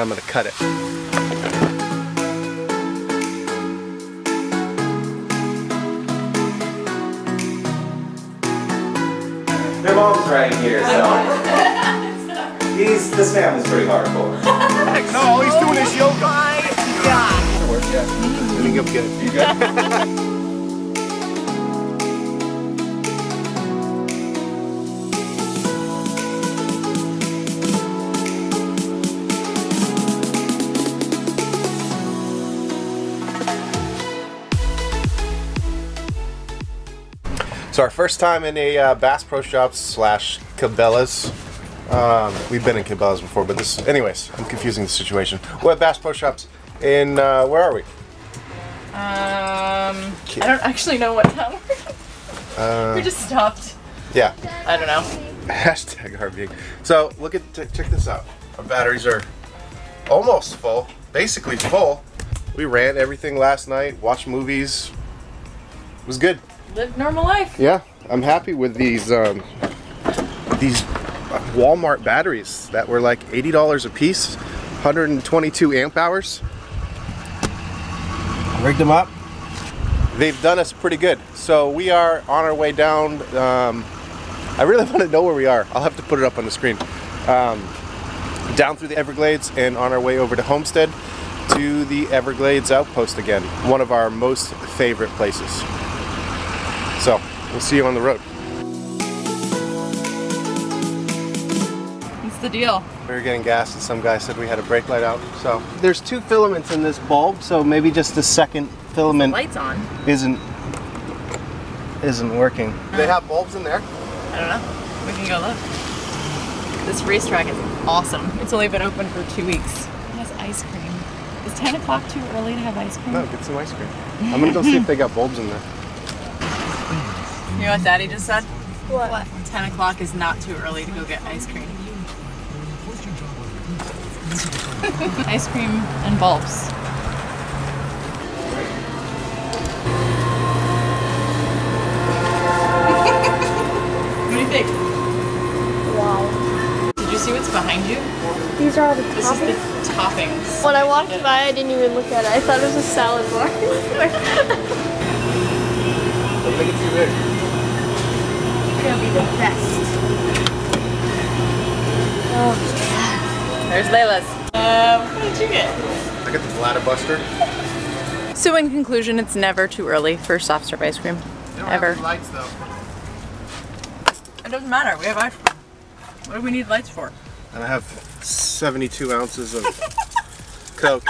I'm gonna cut it. Their mom's right here, so this family's pretty hardcore. No, all he's doing is yoga. My God. I think you'll get it. You good? So our first time in a Bass Pro Shops slash Cabela's. We've been in Cabela's before, but this, anyways, I'm confusing the situation. We're at Bass Pro Shops in, where are we? I don't actually know what town we just stopped. Yeah. I don't know. Hashtag RVing. So look at, check this out. Our batteries are almost full, basically full. We ran everything last night, watched movies. It was good. Live normal life. Yeah, I'm happy with these Walmart batteries that were like $80 a piece, 122 amp hours. Rigged them up. They've done us pretty good. So we are on our way down. I really want to know where we are. I'll have to put it up on the screen. Down through the Everglades and on our way over to Homestead to the Everglades Outpost again. One of our most favorite places. So we'll see you on the road. What's the deal? We were getting gas and some guy said we had a brake light out. So there's two filaments in this bulb, so maybe just the second filament Lights on. isn't working. Do they have bulbs in there? I don't know. We can go look. This racetrack is awesome. It's only been open for 2 weeks. It has ice cream. Is 10 o'clock too early to have ice cream? No, get some ice cream. I'm gonna go see if they got bulbs in there. You know what Daddy just said? What? 10 o'clock is not too early to go get ice cream. Ice cream and bulbs. What do you think? Wow. Did you see what's behind you? These are all the This is toppings. the toppings. When I walked by, I didn't even look at it. I thought it was a salad bar. Don't make it too big. It's gonna be the best. Oh, There's Layla's. What did you get? I got the Bladder Buster. So in conclusion, it's never too early for soft serve ice cream. They don't Ever. have any lights though. It doesn't matter. We have ice cream. What do we need lights for? And I have 72 ounces of Coke.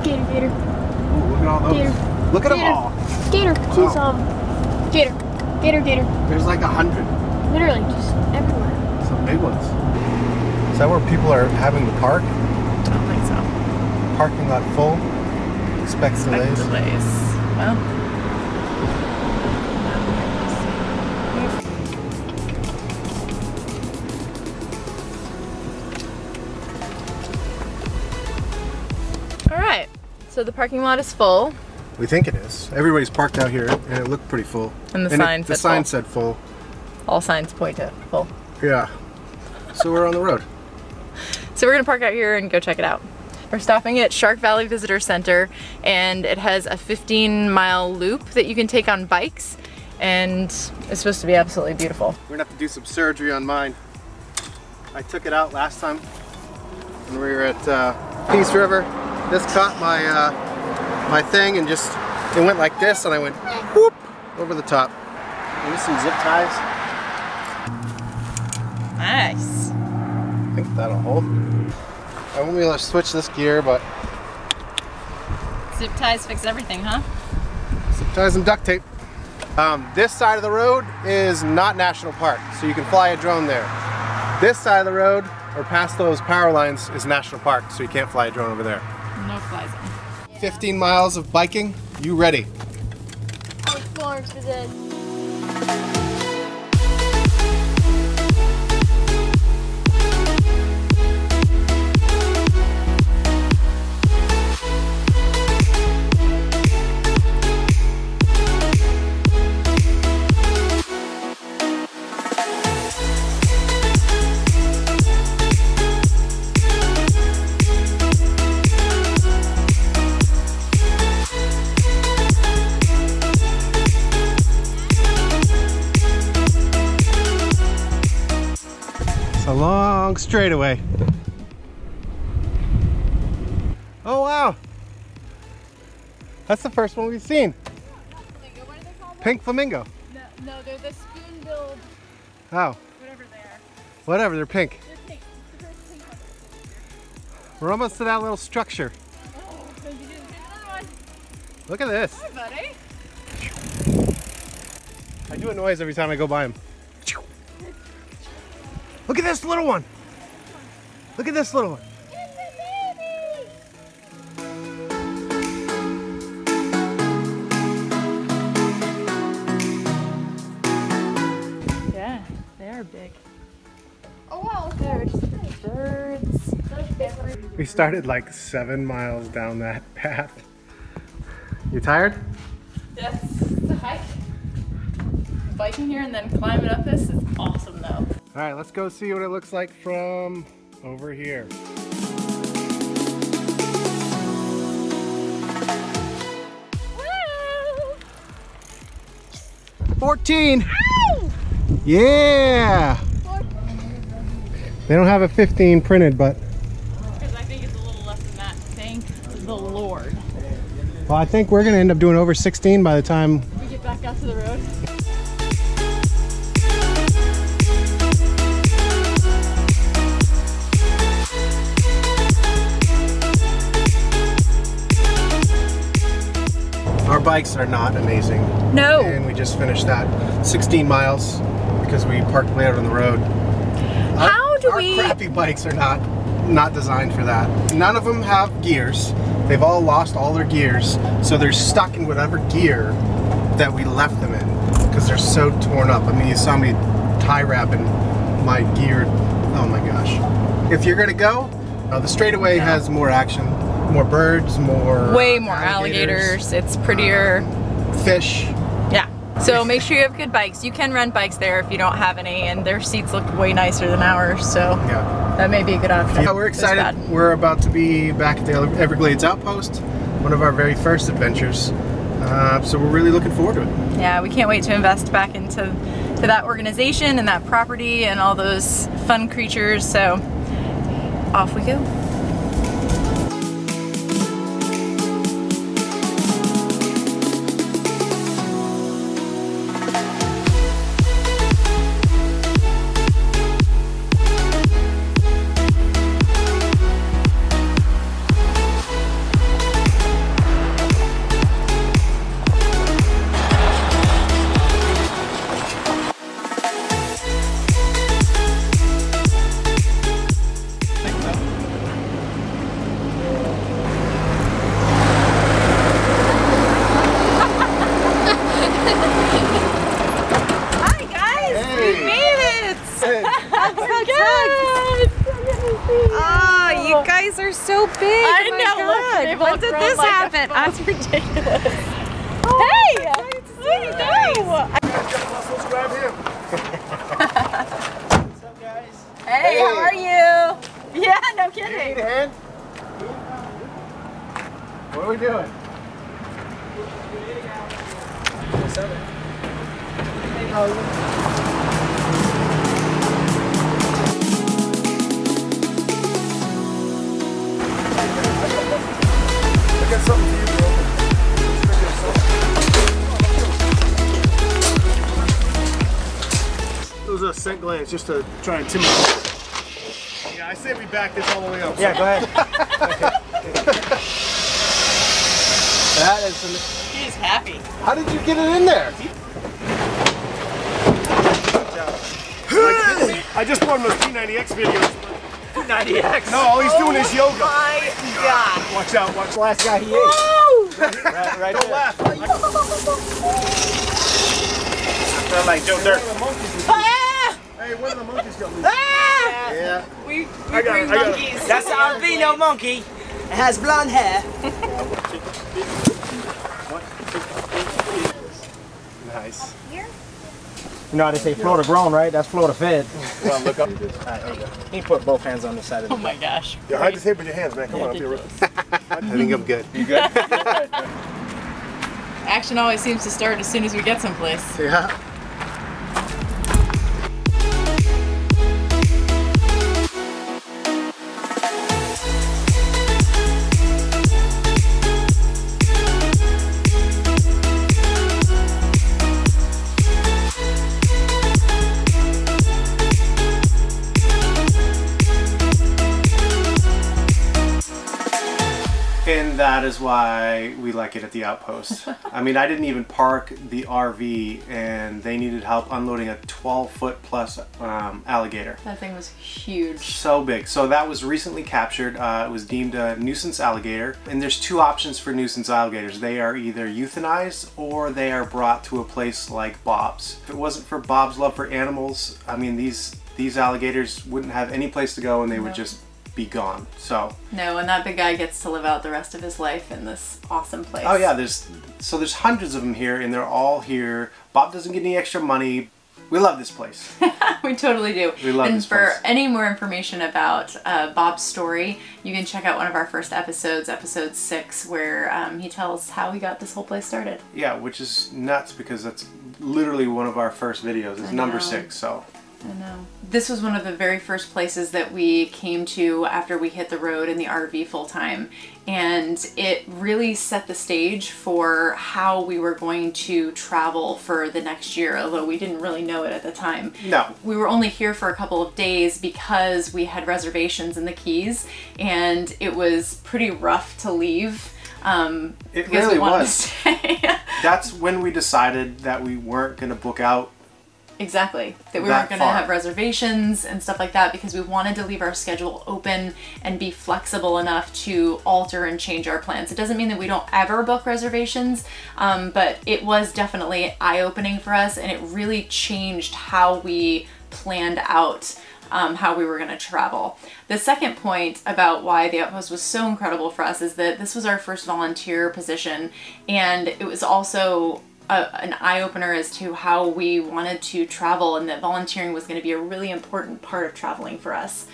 Gator, gator, Ooh, look at all those. Gator. Look at them Gator. all. gator. See some. Gator, gator, gator. There's like 100. Literally just everywhere. Some big ones. Is that where people are having the park? I don't think so. Parking lot full. Expect delays. Delays. Well. All right. So the parking lot is full. We think it is. Everybody's parked out here, and it looked pretty full. And the sign said full. said full. All signs point to full. Yeah. So we're on the road. So we're gonna park out here and go check it out. We're stopping at Shark Valley Visitor Center, and it has a 15-mile loop that you can take on bikes, and it's supposed to be absolutely beautiful. We're gonna have to do some surgery on mine. I took it out last time when we were at Peace River. This caught my my thing and just, it went like this, and I went whoop over the top. Maybe some zip ties. Nice. I think that'll hold. I won't be able to switch this gear, but Zip ties fix everything, huh? zip ties and duct tape. This side of the road is not national park, so you can fly a drone there. This side of the road, or past those power lines, is national park, so you can't fly a drone over there. No flies in. 15 miles of biking, you ready? I was born for this. It's a long straightaway. Oh wow! That's the first one we've seen. What are they called? Pink flamingo. No, they're the spoon-billed, Oh, whatever they are. whatever, they're pink. They're pink. It's the first pink one. We're almost to that little structure. Oh, so you didn't see another one. Look at this. Hi, buddy. I do a noise every time I go by him. Look at this little one. Look at this little one. Yeah, they are big. Oh wow, They're just birds. We started like 7 miles down that path. You tired? Yes, it's a hike. Biking here and then climbing up this is awesome though. All right, let's go see what it looks like from over here. Woo! 14. Yeah. They don't have a 15 printed, but Because I think it's a little less than that. Thank the Lord. well, I think we're gonna end up doing over 16 by the time. We get back out to the road. Our bikes are not amazing. No. And we just finished that 16 miles because we parked way out on the road. How do our we? crappy bikes are not designed for that. None of them have gears. They've all lost all their gears, so they're stuck in whatever gear that we left them in because they're so torn up. I mean, you saw me tie wrapping my gear. Oh my gosh. If you're gonna go, the straightaway has more action, more birds, more Way more alligators. It's prettier. fish. Yeah. So make sure you have good bikes. You can rent bikes there if you don't have any, and their seats look way nicer than ours, so Yeah. that may be a good option. Yeah, we're It's excited. bad. We're about to be back at the Everglades Outpost, one of our very first adventures. So we're really looking forward to it. Yeah, we can't wait to invest back into that organization and that property and all those fun creatures. So off we go. Hi guys, we made it! Oh, you guys are so big. I Oh my know, look, God. they've When all did grown this like a happen? That's ridiculous. Oh, Hey! Where did you go? Let's grab him. Hey, how are you? Yeah, no Need a kidding. hand? What are we doing? I got something for you, bro. It was a scent glance just to try and intimidate. Yeah, I say we back this all the way up. Yeah, go ahead. That is He's happy. How did you get it in there? I just bought him those P90X videos. 90X. No, all he's doing is yoga. My God. Watch out, watch out. Last guy he ate. Right Don't there. laugh. Sound like Joe Dirt. Hey, one of the monkeys got loose. Yeah. We I got bring it, I got it. monkeys. That's the albino monkey. It has blonde hair. Nice. You know how they say Florida grown, right? That's Florida fed. Well, look up. All right, there you go. You can put both hands on the side of the Oh my gosh. Yeah, hide this head with your hands, man. Come on, up here. I think I'm good. You good? Action always seems to start as soon as we get someplace. Yeah. that is why we like it at the Outpost. I mean, I didn't even park the RV and they needed help unloading a 12-foot plus alligator. That thing was huge. So big. So that was recently captured. It was deemed a nuisance alligator. And there's two options for nuisance alligators. They are either euthanized or they are brought to a place like Bob's. If it wasn't for Bob's love for animals, I mean, these alligators wouldn't have any place to go and they would just be gone. So no, and that big guy gets to live out the rest of his life in this awesome place. oh yeah, there's hundreds of them here and they're all here. Bob doesn't get any extra money. We love this place. We totally do. We love and this for place. any more information about Bob's story, you can check out one of our first episodes, episode 6, where he tells how he got this whole place started. Yeah, which is nuts because that's literally one of our first videos. It's number 6, so. I know. This was one of the very first places that we came to after we hit the road in the RV full time, and it really set the stage for how we were going to travel for the next year, although we didn't really know it at the time. No. We were only here for a couple of days because we had reservations in the Keys, and it was pretty rough to leave. It really was. That's when we decided that we weren't going to book out. Exactly. That we weren't going to have reservations and stuff like that because we wanted to leave our schedule open and be flexible enough to alter and change our plans. It doesn't mean that we don't ever book reservations, but it was definitely eye-opening for us, and it really changed how we planned out how we were going to travel. The second point about why the Outpost was so incredible for us is that this was our first volunteer position, and it was also an eye-opener as to how we wanted to travel, and that volunteering was going to be a really important part of traveling for us.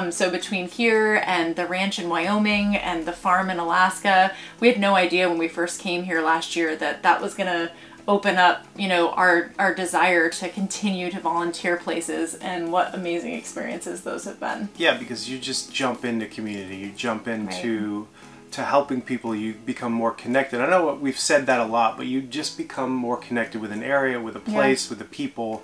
So between here and the ranch in Wyoming and the farm in Alaska, we had no idea when we first came here last year that that was going to open up, you know, our desire to continue to volunteer places, and what amazing experiences those have been. Yeah, because you just jump into community, you jump into to helping people, you become more connected. I know we've said that a lot, but you just become more connected with an area, with a place, with the people,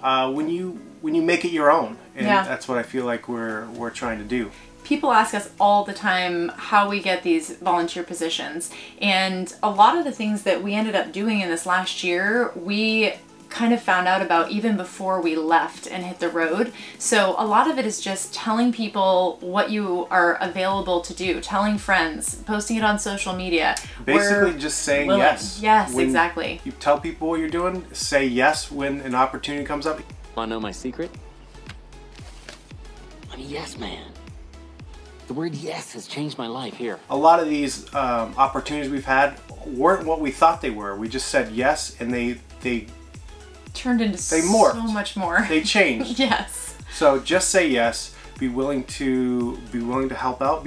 when you make it your own, and that's what I feel like we're trying to do. People ask us all the time how we get these volunteer positions, and a lot of the things that we ended up doing in this last year, we kind of found out about even before we left and hit the road. So a lot of it is just telling people what you are available to do, telling friends, posting it on social media. Basically just saying yes. Yes, when exactly. You tell people what you're doing, say yes when an opportunity comes up. Want to know my secret? I'm a yes man. The word yes has changed my life here. A lot of these opportunities we've had weren't what we thought they were. We just said yes, and they turned into they morphed. So much more. They changed. Yes. So just say yes. Be willing to help out.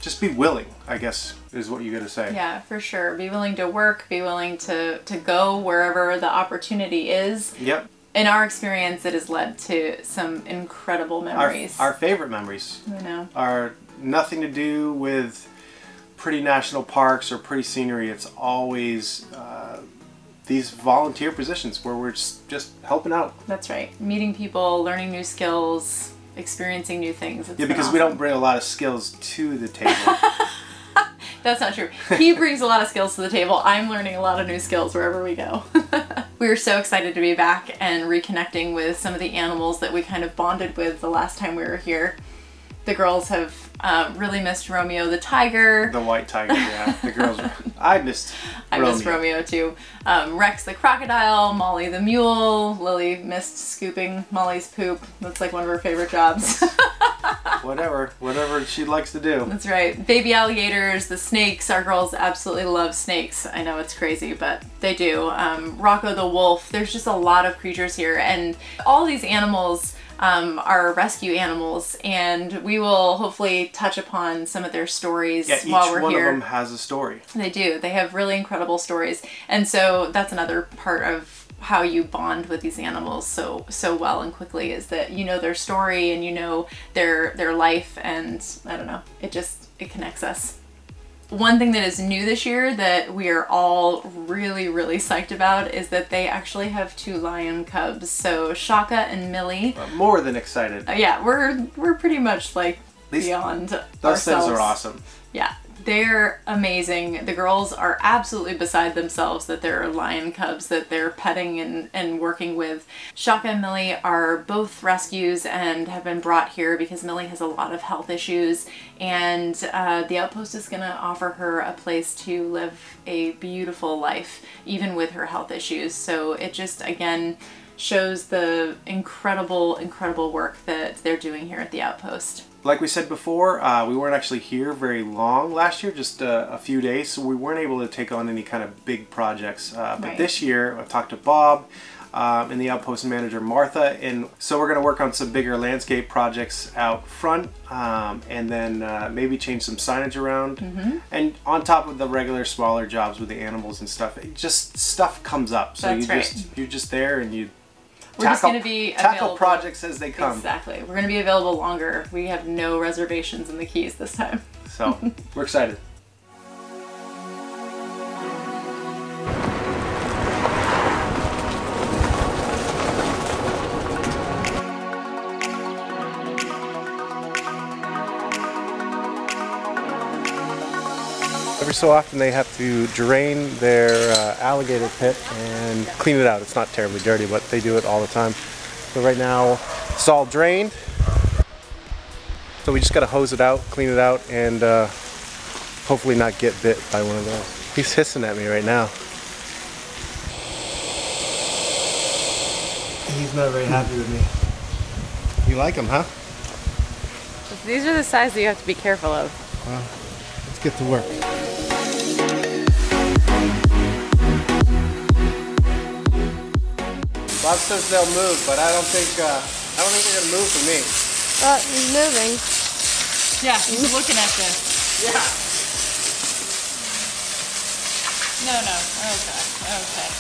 Just be willing, I guess, is what you got to say. Yeah, for sure. Be willing to work. Be willing to go wherever the opportunity is. Yep. In our experience, it has led to some incredible memories. Our favorite memories are nothing to do with pretty national parks or pretty scenery. It's always these volunteer positions where we're just helping out. That's right. Meeting people, learning new skills, experiencing new things. Yeah, because we don't bring a lot of skills to the table. That's not true. He brings a lot of skills to the table. I'm learning a lot of new skills wherever we go. We were so excited to be back and reconnecting with some of the animals that we kind of bonded with the last time we were here. The girls have really missed Romeo the tiger. The white tiger, yeah. The girls. I missed Romeo. I missed Romeo too. Rex the crocodile, Molly the mule. Lily missed scooping Molly's poop. That's like one of her favorite jobs. Whatever she likes to do. That's right. Baby alligators, the snakes. Our girls absolutely love snakes. I know it's crazy, but they do. Rocco the wolf. There's just a lot of creatures here, and all these animals are rescue animals, and we will hopefully touch upon some of their stories while we're here. Each one of them has a story. They do. They have really incredible stories, and so that's another part of how you bond with these animals so well and quickly, is that you know their story and you know their life, and I don't know, it connects us. One thing that is new this year that we are all really psyched about is that they actually have 2 lion cubs. So Shaka and Millie. More than excited. Yeah, we're pretty much like beyond those ourselves. things are awesome. Yeah, They're amazing. The girls are absolutely beside themselves that there are lion cubs that they're petting and working with. Shaka and Millie are both rescues and have been brought here because Millie has a lot of health issues, and the outpost is going to offer her a place to live a beautiful life even with her health issues. So it just, again, shows the incredible work that they're doing here at the outpost. Like we said before, we weren't actually here very long last year, just a few days, so we weren't able to take on any kind of big projects. But this year, I talked to Bob and the outpost manager Martha, and so we're going to work on some bigger landscape projects out front, and then maybe change some signage around. And on top of the regular smaller jobs with the animals and stuff, just stuff comes up. So you're just there and you just going to be tackle projects as they come. Exactly. We're going to be available longer. We have no reservations in the Keys this time. So we're excited. Every so often they have to drain their alligator pit and clean it out. It's not terribly dirty, but they do it all the time. So right now it's all drained. So we just got to hose it out, clean it out, and hopefully not get bit by one of those. He's hissing at me right now. He's not very happy with me. You like him, huh? These are the size that you have to be careful of. Well, let's get to work. Bob says they'll move, but I don't think they're gonna move for me. He's moving. Yeah, he's looking at this. Yeah. No. Okay.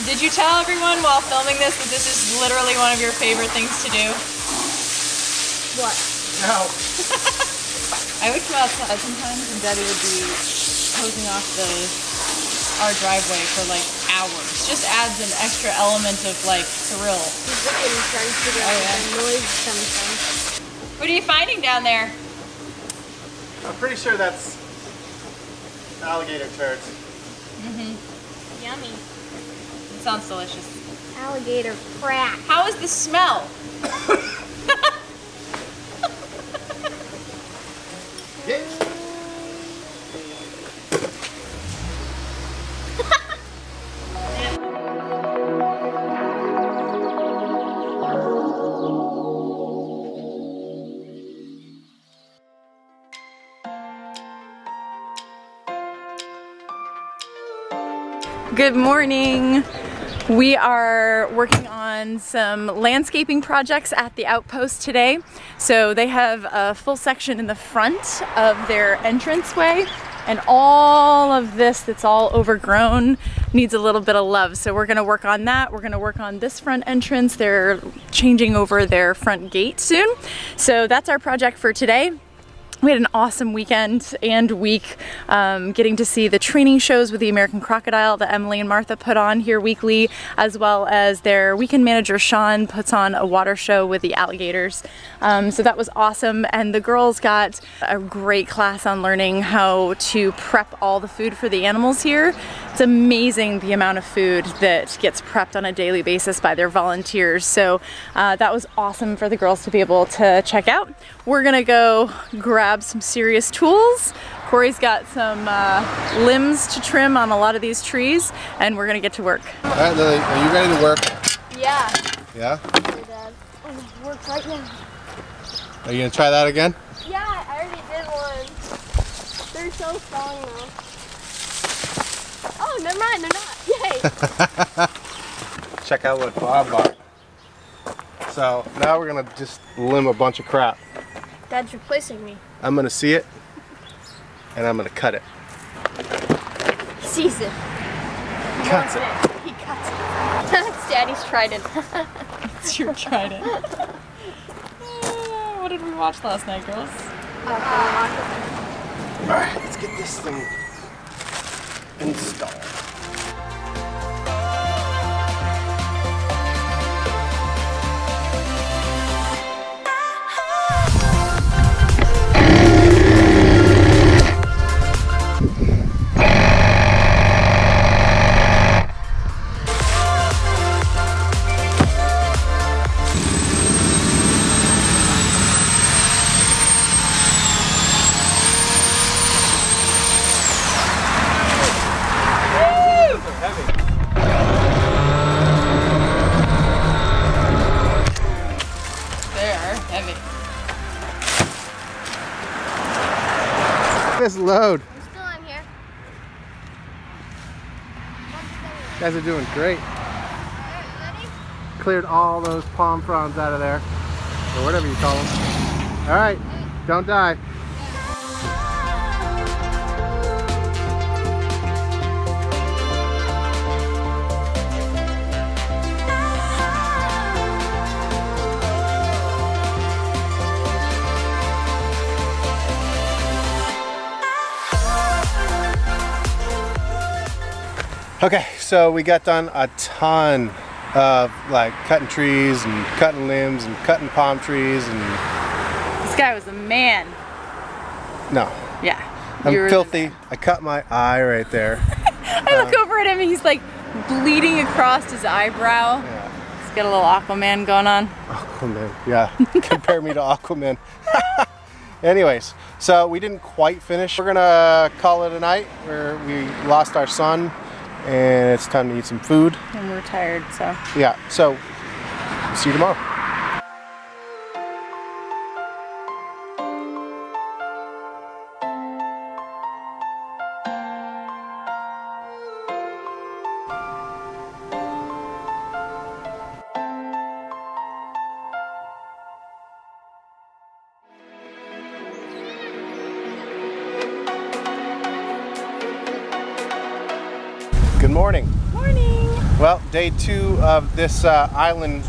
Did you tell everyone while filming this that this is literally one of your favorite things to do? What? No. I would come outside sometimes and Debbie would be hosing off our driveway for like hours. Just adds an extra element of like thrill. He's looking and trying to figure out where the noise comes from. What are you finding down there? I'm pretty sure that's alligator turds. Yummy. It sounds delicious. Alligator crap. How is the smell? Good morning. We are working on some landscaping projects at the outpost today. So they have a full section in the front of their entranceway, and all of this that's all overgrown needs a little bit of love. So we're gonna work on that. We're gonna work on this front entrance. They're changing over their front gate soon. So that's our project for today. We had an awesome weekend and week getting to see the training shows with the American Crocodile that Emily and Martha put on here weekly, as well as their weekend manager Sean puts on a water show with the alligators. So that was awesome, and the girls got a great class on learning how to prep all the food for the animals here. It's amazing the amount of food that gets prepped on a daily basis by their volunteers. So that was awesome for the girls to be able to check out. We're gonna go grab some serious tools. Corey's got some limbs to trim on a lot of these trees, and we're gonna get to work. All right, Lily, are you ready to work? Yeah. Yeah? Hey, Dad. I'm gonna work right now. Are you gonna try that again? Yeah, I already did one. They're so strong though. Oh, never mind, they're not. Yay! Check out what Bob bought. So now we're gonna just limb a bunch of crap. Dad's replacing me. I'm gonna see it, and I'm gonna cut it. He sees it. Cuts it. He cuts it. That's Daddy's trident. It's your trident. What did we watch last night, girls? Alright, let's get this thing installed. Nice load. I'm still on here. You guys are doing great. Alright, ready? Cleared all those palm fronds out of there, or whatever you call them. All right, don't die. Okay, so we got done a ton of like cutting trees and cutting limbs and cutting palm trees and... This guy was a man. No. Yeah. I'm you're filthy. I cut my eye right there. I look over at him and he's like bleeding across his eyebrow. Yeah. He's got a little Aquaman going on. Aquaman, yeah. Compare me to Aquaman. Anyways, so we didn't quite finish. We're gonna call it a night where we lost our son and it's time to eat some food. And we're tired, so. Yeah, so see you tomorrow. Good morning. Morning. Well, day 2 of this island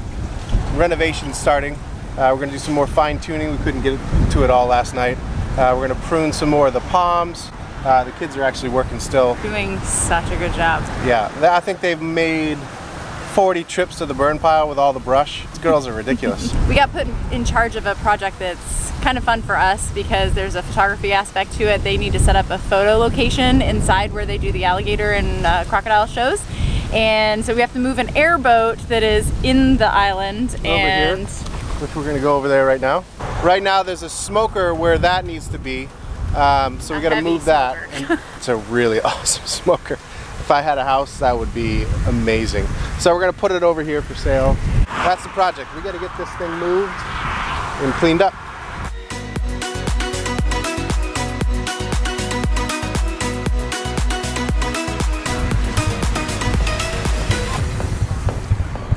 renovation starting. We're going to do some more fine tuning. We couldn't get to it all last night. We're going to prune some more of the palms. The kids are actually working still. Doing such a good job. Yeah, I think they've made 40 trips to the burn pile with all the brush. These girls are ridiculous. We got put in charge of a project that's kind of fun for us because there's a photography aspect to it. They need to set up a photo location inside where they do the alligator and crocodile shows. And so we have to move an airboat that is in the island Over here, which we're gonna go over there right now. Right now there's a smoker where that needs to be. So we gotta move that. And it's a really awesome smoker. If I had a house, that would be amazing. So we're gonna put it over here for sale. That's the project. We gotta get this thing moved and cleaned up.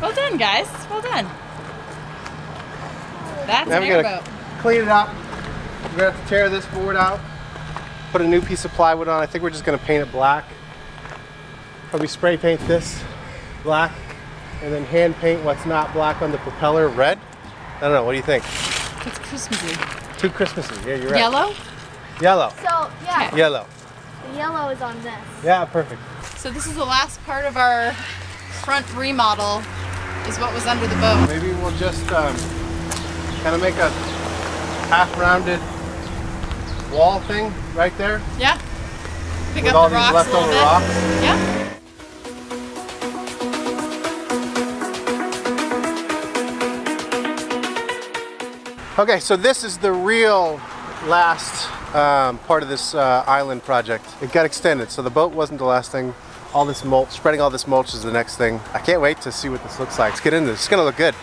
Well done, guys. Well done. That's Now an we gotta airboat. clean it up. We're gonna have to tear this board out, put a new piece of plywood on. I think we're just gonna paint it black. Probably spray paint this black and then hand paint what's not black on the propeller red. I don't know, what do you think? It's Christmassy. Too Christmassy, yeah, you're right. Yellow? Yellow. So, yeah, Yellow. the yellow is on this. Yeah, perfect. So this is the last part of our front remodel, is what was under the boat. Maybe we'll just kind of make a half-rounded wall thing right there Yeah? Pick with up all the these rocks a leftover little bit. rocks. Yeah? Okay, so this is the real last part of this island project. It got extended, so the boat wasn't the last thing. All this mulch, spreading all this mulch is the next thing. I can't wait to see what this looks like. Let's get into this. It's gonna look good.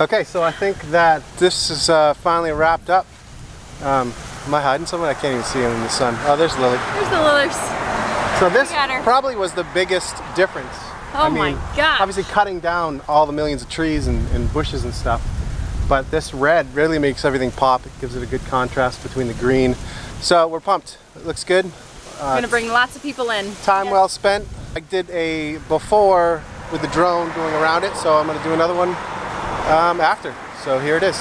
Okay, so I think that this is finally wrapped up. Am I hiding somewhere? I can't even see him in the sun. Oh, there's Lily. There's the Lillers. So this got her. probably was the biggest difference. Oh my gosh. Obviously cutting down all the millions of trees and bushes and stuff. But this red really makes everything pop. It gives it a good contrast between the green. So we're pumped. It looks good. We're gonna bring lots of people in. Time well spent. I did a before with the drone going around it, so I'm gonna do another one after. So here it is.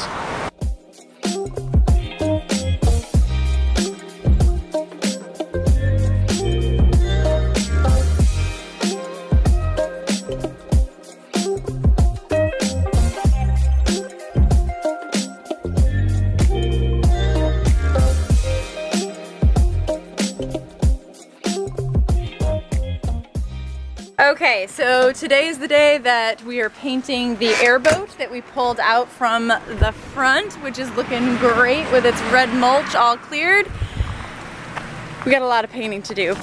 Okay, so today is the day that we are painting the airboat that we pulled out from the front, which is looking great with its red mulch all cleared. We got a lot of painting to do.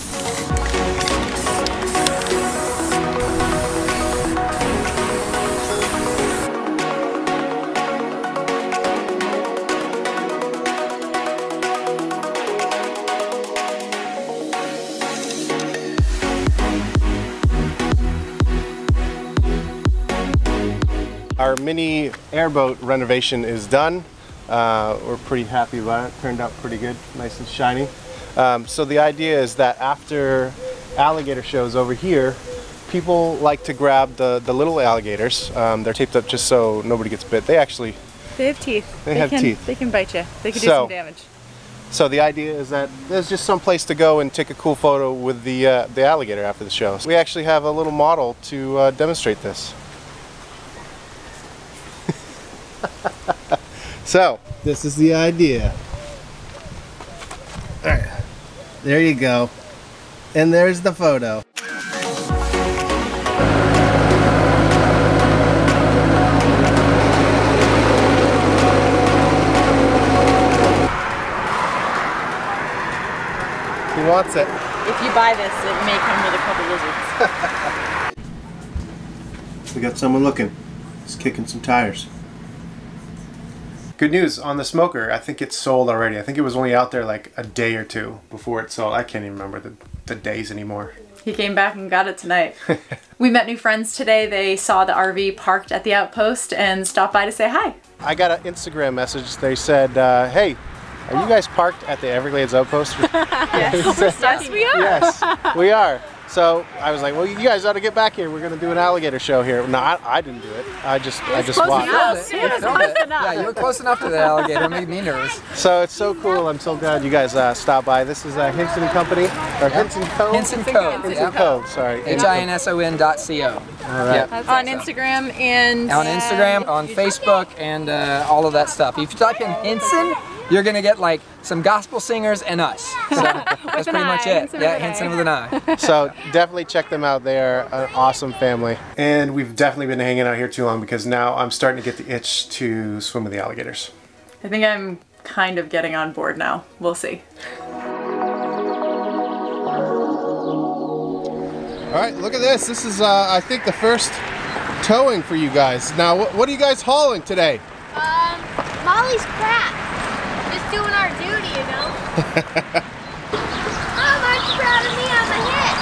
Our mini airboat renovation is done. We're pretty happy about it. Turned out pretty good, nice and shiny. So the idea is that after alligator shows over here, people like to grab the little alligators. They're taped up just so nobody gets bit. They have teeth. They have teeth. They can bite you. They can do some damage. So the idea is that there's just some place to go and take a cool photo with the alligator after the show. So we actually have a little model to demonstrate this. So this is the idea. All right, there you go. And there's the photo. He wants it. If you buy this, it may come with a couple lizards. We got someone looking. He's kicking some tires. Good news on the smoker. I think it's sold already. I think it was only out there like a day or two before it sold. I can't even remember the days anymore. He came back and got it tonight. We met new friends today. They saw the RV parked at the outpost and stopped by to say hi. I got an Instagram message. They said, hey, are you guys parked at the Everglades outpost? Yes, we are. Yes, we are. So I was like, well, you guys ought to get back here. We're going to do an alligator show here. No, I didn't do it. I just watched. Yeah, you were close enough to the alligator. It made me nervous. So it's so cool. I'm so glad you guys stopped by. This is Hinson Company, or Hinson Co. Hinson Co. Hinson Co. Sorry. HINSON.co. All right. On Instagram and on Instagram, on Facebook, and all of that stuff. If you type in Hinson, you're gonna get like some gospel singers and us. So that's pretty much it. Yeah, Hinson with an I. So definitely check them out. They are an awesome family. And we've definitely been hanging out here too long because now I'm starting to get the itch to swim with the alligators. I think I'm kind of getting on board now. We'll see. All right, look at this. This is, I think, the first towing for you guys. Now, what are you guys hauling today? Molly's crap. Just doing our duty, you know? Mom, aren't you proud of me? I'm a hit.